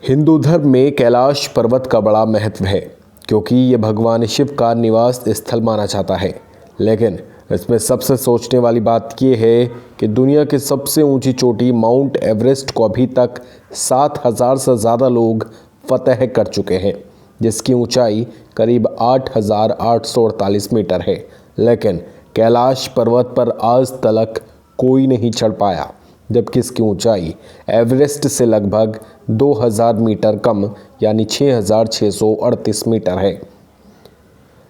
हिंदू धर्म में कैलाश पर्वत का बड़ा महत्व है क्योंकि ये भगवान शिव का निवास स्थल माना जाता है। लेकिन इसमें सबसे सोचने वाली बात ये है कि दुनिया की सबसे ऊंची चोटी माउंट एवरेस्ट को अभी तक 7,000 से ज़्यादा लोग फतह कर चुके हैं, जिसकी ऊंचाई करीब 8,848 मीटर है। लेकिन कैलाश पर्वत पर आज तक कोई नहीं चढ़ पाया, जबकि इसकी ऊंचाई एवरेस्ट से लगभग 2,000 मीटर कम यानी 6,638 मीटर है।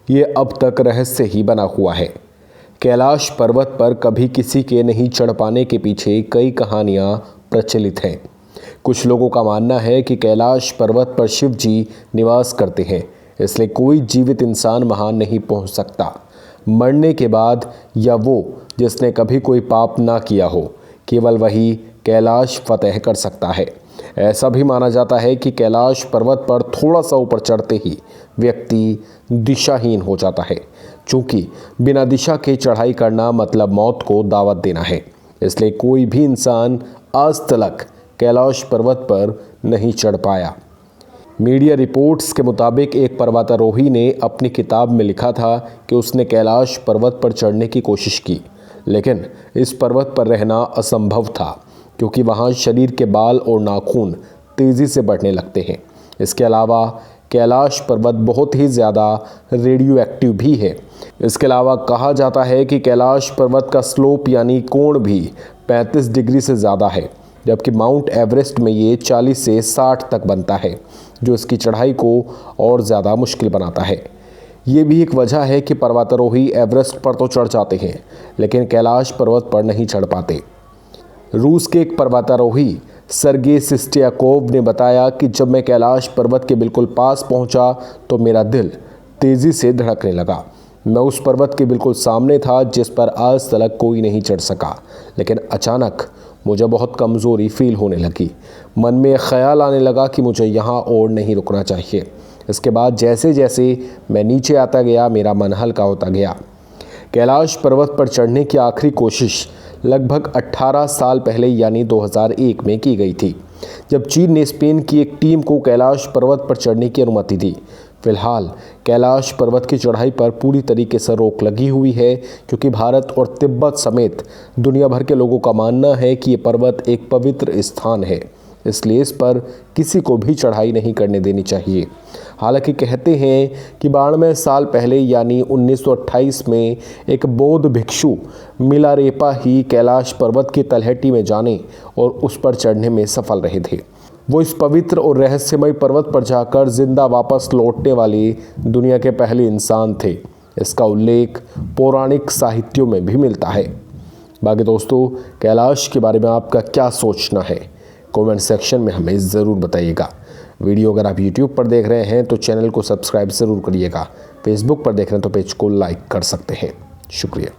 ये अब तक रहस्य ही बना हुआ है। कैलाश पर्वत पर कभी किसी के नहीं चढ़ पाने के पीछे कई कहानियां प्रचलित हैं। कुछ लोगों का मानना है कि कैलाश पर्वत पर शिव जी निवास करते हैं, इसलिए कोई जीवित इंसान वहां नहीं पहुंच सकता। मरने के बाद या वो जिसने कभी कोई पाप ना किया हो, केवल वही कैलाश फतह कर सकता है। ऐसा भी माना जाता है कि कैलाश पर्वत पर थोड़ा सा ऊपर चढ़ते ही व्यक्ति दिशाहीन हो जाता है, क्योंकि बिना दिशा के चढ़ाई करना मतलब मौत को दावत देना है। इसलिए कोई भी इंसान आज तक कैलाश पर्वत पर नहीं चढ़ पाया। मीडिया रिपोर्ट्स के मुताबिक एक पर्वतारोही ने अपनी किताब में लिखा था कि उसने कैलाश पर्वत पर चढ़ने की कोशिश की, लेकिन इस पर्वत पर रहना असंभव था क्योंकि वहाँ शरीर के बाल और नाखून तेज़ी से बढ़ने लगते हैं। इसके अलावा कैलाश पर्वत बहुत ही ज़्यादा रेडियो एक्टिव भी है। इसके अलावा कहा जाता है कि कैलाश पर्वत का स्लोप यानी कोण भी 35 डिग्री से ज़्यादा है, जबकि माउंट एवरेस्ट में ये 40 से 60 तक बनता है, जो इसकी चढ़ाई को और ज़्यादा मुश्किल बनाता है। ये भी एक वजह है कि पर्वतारोही एवरेस्ट पर तो चढ़ जाते हैं, लेकिन कैलाश पर्वत पर नहीं चढ़ पाते। रूस के एक पर्वतारोही सर्गे सिस्टियाकोव ने बताया कि जब मैं कैलाश पर्वत के बिल्कुल पास पहुंचा तो मेरा दिल तेज़ी से धड़कने लगा। मैं उस पर्वत के बिल्कुल सामने था जिस पर आज तक कोई नहीं चढ़ सका, लेकिन अचानक मुझे बहुत कमज़ोरी फील होने लगी। मन में ख्याल आने लगा कि मुझे यहाँ और नहीं रुकना चाहिए। इसके बाद जैसे जैसे मैं नीचे आता गया, मेरा मन हल्का होता गया। कैलाश पर्वत पर चढ़ने की आखिरी कोशिश लगभग 18 साल पहले यानी 2001 में की गई थी, जब चीन ने स्पेन की एक टीम को कैलाश पर्वत पर चढ़ने की अनुमति दी। फिलहाल कैलाश पर्वत की चढ़ाई पर पूरी तरीके से रोक लगी हुई है, क्योंकि भारत और तिब्बत समेत दुनिया भर के लोगों का मानना है कि ये पर्वत एक पवित्र स्थान है, इसलिए इस पर किसी को भी चढ़ाई नहीं करने देनी चाहिए। हालांकि कहते हैं कि 92 साल पहले यानी 1928 में एक बौद्ध भिक्षु मिलारेपा ही कैलाश पर्वत की तलहटी में जाने और उस पर चढ़ने में सफल रहे थे। वो इस पवित्र और रहस्यमय पर्वत पर जाकर जिंदा वापस लौटने वाले दुनिया के पहले इंसान थे। इसका उल्लेख पौराणिक साहित्यों में भी मिलता है। बाकी दोस्तों, कैलाश के बारे में आपका क्या सोचना है, कमेंट सेक्शन में हमें ज़रूर बताइएगा। वीडियो अगर आप यूट्यूब पर देख रहे हैं तो चैनल को सब्सक्राइब ज़रूर करिएगा। फेसबुक पर देख रहे हैं तो पेज को लाइक कर सकते हैं। शुक्रिया।